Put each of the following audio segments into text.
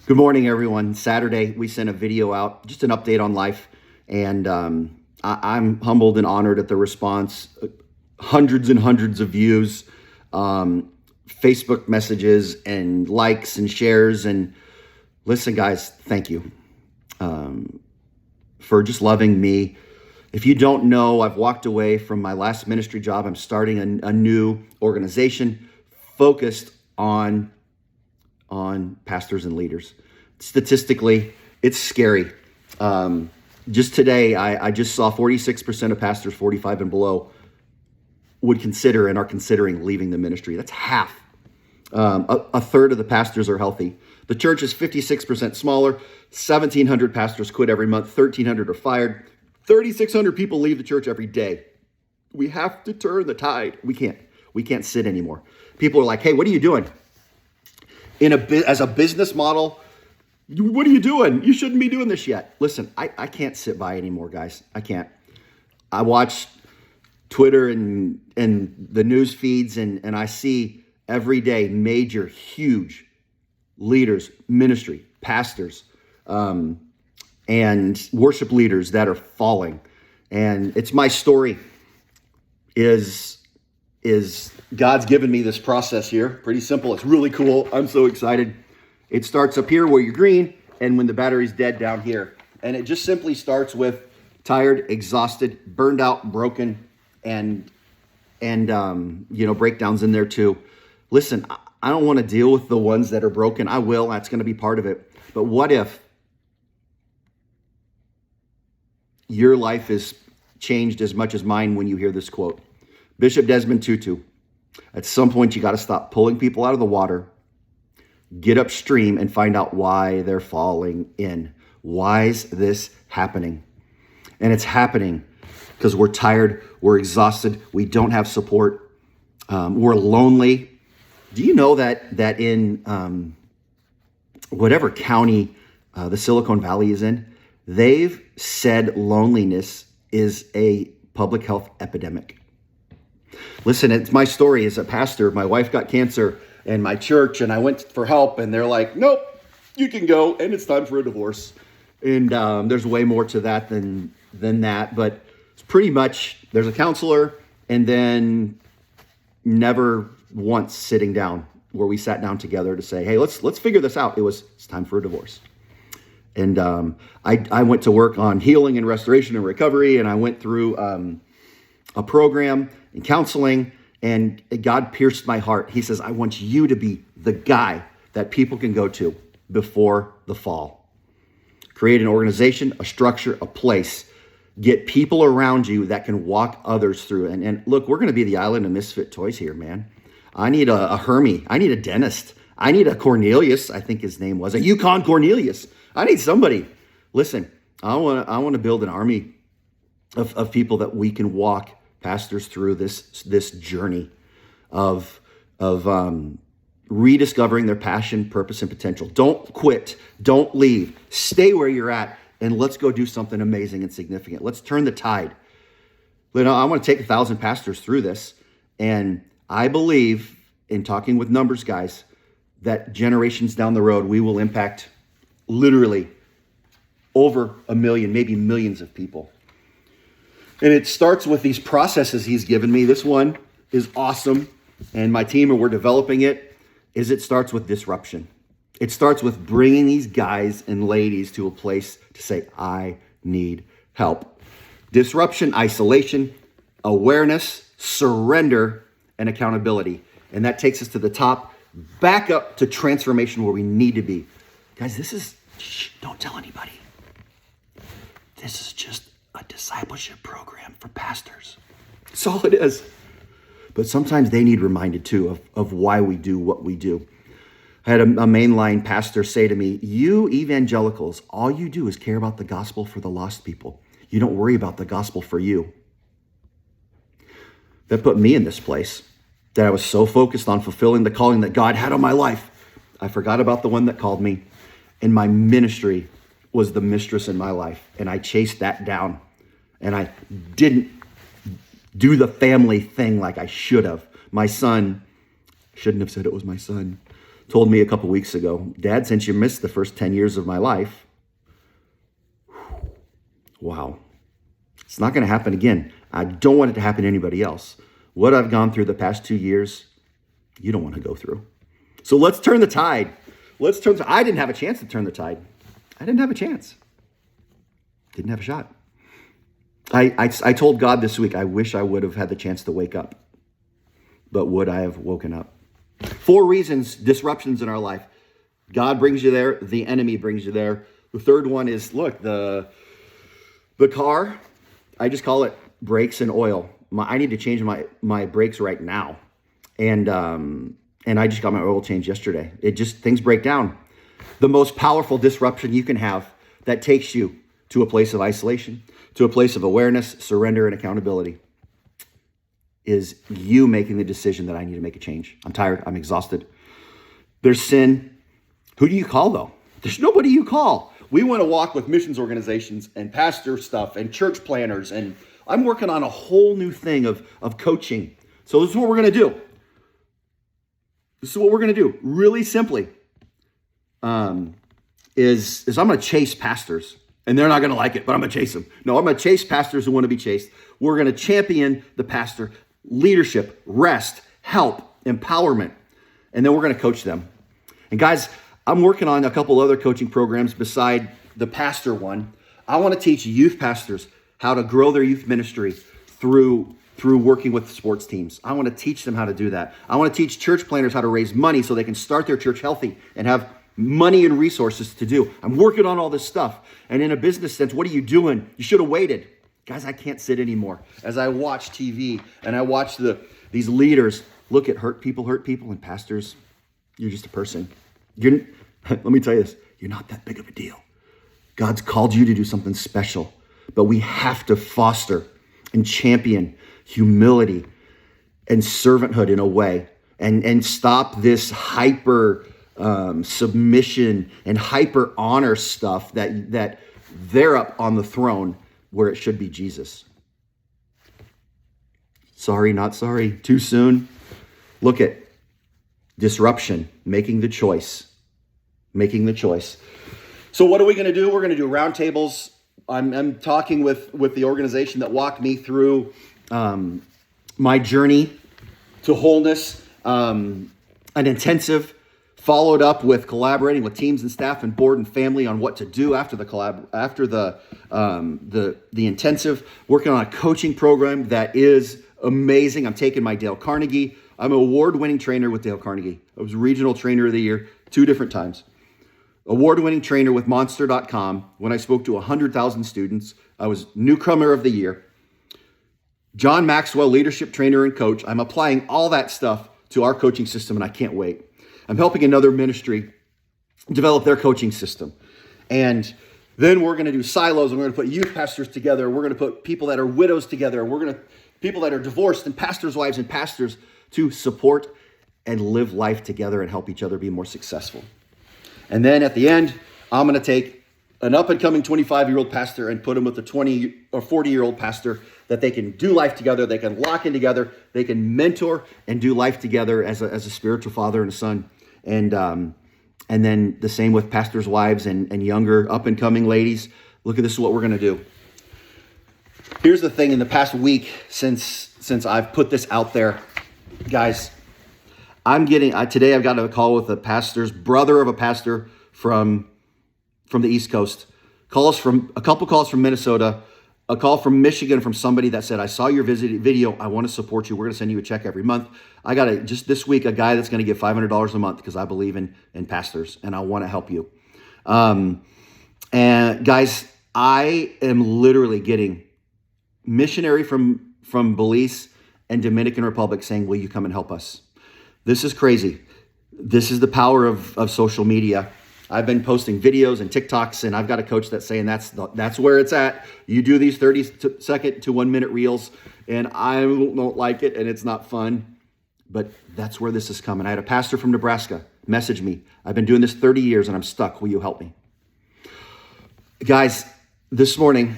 Good morning, everyone. Saturday, we sent a video out, just an update on life. And I'm humbled and honored at the response. Hundreds and hundreds of views, Facebook messages and likes and shares. And listen, guys, thank you for just loving me. If you don't know, I've walked away from my last ministry job. I'm starting a new organization focused on pastors and leaders. Statistically, it's scary. Just today, I just saw 46% of pastors 45 and below would consider and are considering leaving the ministry. That's half. A third of the pastors are healthy. The church is 56% smaller. 1,700 pastors quit every month. 1,300 are fired. 3,600 people leave the church every day. We have to turn the tide. We can't sit anymore. People are like, hey, what are you doing? As a business model, what are you doing? You shouldn't be doing this yet. Listen, I can't sit by anymore, guys. I can't. I watch Twitter and the news feeds, and I see every day major, huge leaders, ministry, pastors, and worship leaders that are falling. And it's my story is God's given me this process here. Pretty simple. It's really cool. I'm so excited. It starts up here where you're green, and when the battery's dead down here. And it just simply starts with tired, exhausted, burned out, broken, and breakdowns in there too. Listen, I don't want to deal with the ones that are broken. I will. That's going to be part of it. But what if your life is changed as much as mine when you hear this quote? Bishop Desmond Tutu, at some point you got to stop pulling people out of the water, get upstream and find out why they're falling in. Why is this happening? And it's happening because we're tired, we're exhausted, we don't have support, we're lonely. Do you know that in whatever county the Silicon Valley is in, they've said loneliness is a public health epidemic? Listen, it's my story as a pastor. My wife got cancer in my church, and I went for help, and they're like, nope, you can go, and it's time for a divorce. And there's way more to that than that, but it's pretty much there's a counselor, and then never once sitting down where we sat down together to say, hey, let's figure this out. It's time for a divorce. And I went to work on healing and restoration and recovery, and I went through a program in counseling, and God pierced my heart. He says, I want you to be the guy that people can go to before the fall. Create an organization, a structure, a place. Get people around you that can walk others through. And look, we're going to be the island of misfit toys here, man. I need a Hermie. I need a dentist. I need a Cornelius, I think his name was, a Yukon Cornelius. I need somebody. Listen, I want to build an army of people that we can walk pastors through this journey of rediscovering their passion, purpose, and potential. Don't quit. Don't leave. Stay where you're at, and let's go do something amazing and significant. Let's turn the tide. I want to take 1,000 pastors through this, and I believe, in talking with numbers guys, that generations down the road, we will impact literally over 1 million, maybe millions of people. And it starts with these processes he's given me. This one is awesome. And my team, and we're developing it, it starts with disruption. It starts with bringing these guys and ladies to a place to say, I need help. Disruption, isolation, awareness, surrender, and accountability. And that takes us to the top, back up to transformation where we need to be. Guys, don't tell anybody. This is just a discipleship program for pastors. That's all it is. But sometimes they need reminded too of why we do what we do. I had a mainline pastor say to me, you evangelicals, all you do is care about the gospel for the lost people. You don't worry about the gospel for you. That put me in this place that I was so focused on fulfilling the calling that God had on my life. I forgot about the one that called me, and my ministry was the mistress in my life. And I chased that down, and I didn't do the family thing like I should have. My son, shouldn't have said it was my son. told me a couple weeks ago, Dad, since you missed the first 10 years of my life, wow, it's not going to happen again. I don't want it to happen to anybody else. What I've gone through the past 2 years, you don't want to go through. So let's turn the tide. I didn't have a chance to turn the tide. I didn't have a chance. Didn't have a shot. I told God this week, I wish I would have had the chance to wake up. But would I have woken up? 4 reasons, disruptions in our life. God brings you there. The enemy brings you there. The third one is, look, the car, I just call it brakes and oil. I need to change my brakes right now. And I just got my oil changed yesterday. Things break down. The most powerful disruption you can have that takes you to a place of isolation, to a place of awareness, surrender, and accountability is you making the decision that I need to make a change. I'm tired. I'm exhausted. There's sin. Who do you call, though? There's nobody you call. We want to walk with missions organizations and pastor stuff and church planners. And I'm working on a whole new thing of coaching. So this is what we're going to do. Really simply, is I'm going to chase pastors. And they're not going to like it, but I'm going to chase them. No, I'm going to chase pastors who want to be chased. We're going to champion the pastor, leadership, rest, help, empowerment. And then we're going to coach them. And guys, I'm working on a couple other coaching programs beside the pastor one. I want to teach youth pastors how to grow their youth ministry through working with sports teams. I want to teach them how to do that. I want to teach church planners how to raise money so they can start their church healthy and have money and resources to do. I'm working on all this stuff. And in a business sense, what are you doing? You should have waited. Guys, I can't sit anymore. As I watch TV and I watch these leaders look at hurt people, and pastors, you're just a person. Let me tell you this, you're not that big of a deal. God's called you to do something special, but we have to foster and champion humility and servanthood in a way and stop this hyper submission and hyper honor stuff that they're up on the throne where it should be Jesus. Sorry, not sorry. Too soon. Look at disruption, making the choice. So what are we going to do? We're going to do roundtables. I'm talking with the organization that walked me through my journey to wholeness, an intensive, followed up with collaborating with teams and staff and board and family on what to do after the intensive, working on a coaching program that is amazing. I'm taking my Dale Carnegie. I'm an award-winning trainer with Dale Carnegie. I was regional trainer of the year 2 different times. Award-winning trainer with Monster.com. When I spoke to 100,000 students, I was newcomer of the year. John Maxwell, leadership trainer and coach. I'm applying all that stuff to our coaching system, and I can't wait. I'm helping another ministry develop their coaching system. And then we're going to do silos, and we're going to put youth pastors together. We're going to put people that are widows together. We're going to people that are divorced and pastors' wives and pastors to support and live life together and help each other be more successful. And then at the end, I'm going to take an up-and-coming 25-year-old pastor and put him with a 20 or 40-year-old pastor that they can do life together, they can lock in together, they can mentor and do life together as a spiritual father and a son. And then the same with pastors' wives and younger up-and-coming ladies. Look at this is what we're going to do. Here's the thing in the past week since I've put this out there, guys, today I've got a call with a pastor's brother of a pastor from the East Coast. A couple calls from Minnesota, a call from Michigan from somebody that said, I saw your video. I want to support you. We're going to send you a check every month. I got just this week, a guy that's going to give $500 a month because I believe in pastors and I want to help you. And guys, I am literally getting missionary from Belize and Dominican Republic saying, will you come and help us? This is crazy. This is the power of social media. I've been posting videos and TikToks, and I've got a coach that's saying that's where it's at. You do these 30-second to 1-minute reels, and I don't like it, and it's not fun. But that's where this is coming. I had a pastor from Nebraska message me. I've been doing this 30 years, and I'm stuck. Will you help me? Guys, this morning,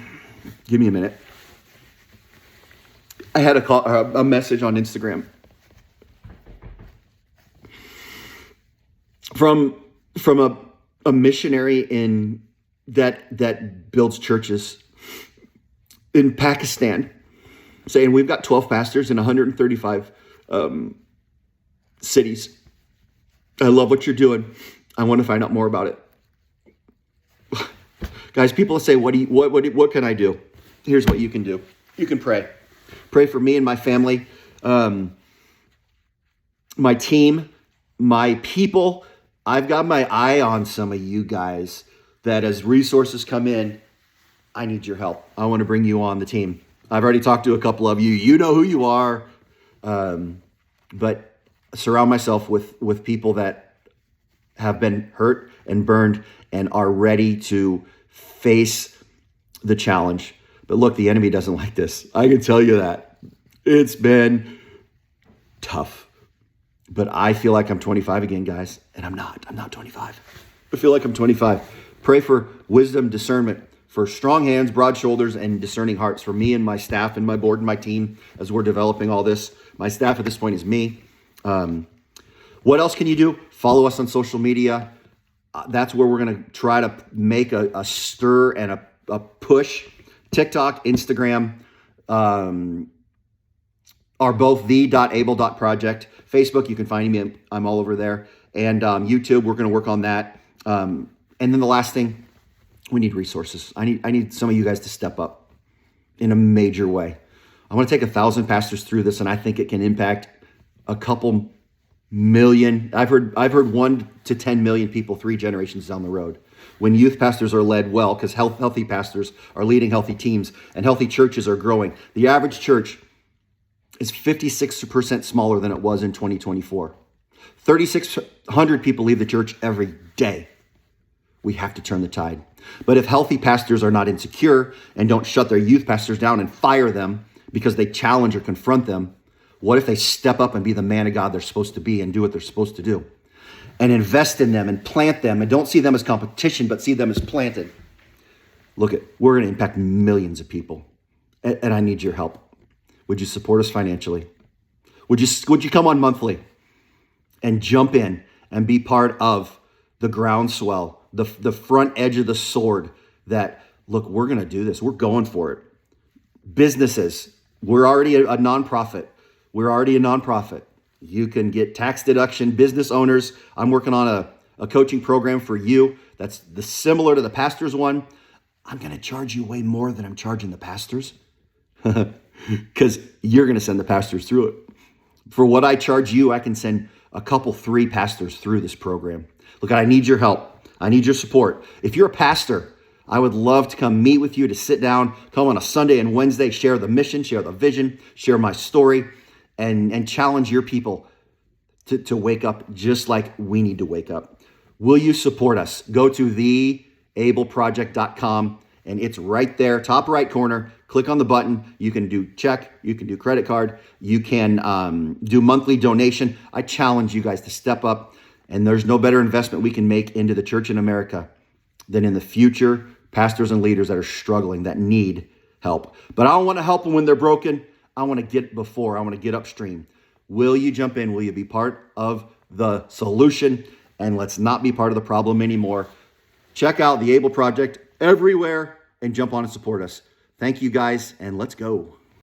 give me a minute. I had a message on Instagram. from a missionary in that builds churches in Pakistan, saying we've got 12 pastors in 135 cities. I love what you're doing. I want to find out more about it. Guys, people say, what can I do? Here's what you can do. You can pray. Pray for me and my family, my team, my people. I've got my eye on some of you guys that as resources come in, I need your help. I want to bring you on the team. I've already talked to a couple of you. You know who you are. But surround myself with people that have been hurt and burned and are ready to face the challenge. But look, the enemy doesn't like this. I can tell you that. It's been tough. But I feel like I'm 25 again, guys. And I'm not. I'm not 25. I feel like I'm 25. Pray for wisdom, discernment, for strong hands, broad shoulders, and discerning hearts for me and my staff and my board and my team as we're developing all this. My staff at this point is me. What else can you do? Follow us on social media. That's where we're going to try to make a stir and a push. TikTok, Instagram are both the.able.project. Facebook, you can find me. I'm all over there. And YouTube, we're going to work on that. And then the last thing, we need resources. I need some of you guys to step up in a major way. I want to take 1,000 pastors through this, and I think it can impact a couple million. I've heard 1 to 10 million people 3 generations down the road. When youth pastors are led well, because healthy pastors are leading healthy teams, and healthy churches are growing. The average church is 56% smaller than it was in 2024. 3,600 people leave the church every day. We have to turn the tide. But if healthy pastors are not insecure and don't shut their youth pastors down and fire them because they challenge or confront them, what if they step up and be the man of God they're supposed to be and do what they're supposed to do? And invest in them and plant them and don't see them as competition, but see them as planted. Look, we're going to impact millions of people. And I need your help. Would you support us financially? Would you come on monthly and jump in and be part of the groundswell, the front edge of the sword that, look, we're going to do this. We're going for it. Businesses, we're already a nonprofit. You can get tax deduction. Business owners, I'm working on a coaching program for you that's similar to the pastor's one. I'm going to charge you way more than I'm charging the pastors because you're going to send the pastors through it. For what I charge you, I can send a couple, 3 pastors through this program. Look, I need your help. I need your support. If you're a pastor, I would love to come meet with you, to sit down, come on a Sunday and Wednesday, share the mission, share the vision, share my story, and challenge your people to wake up just like we need to wake up. Will you support us? Go to theableproject.com and it's right there, top right corner. Click on the button. You can do check. You can do credit card. You can do monthly donation. I challenge you guys to step up. And there's no better investment we can make into the church in America than in the future pastors and leaders that are struggling, that need help. But I don't want to help them when they're broken. I want to get before. I want to get upstream. Will you jump in? Will you be part of the solution? And let's not be part of the problem anymore. Check out the Abel Project everywhere and jump on and support us. Thank you guys, and let's go.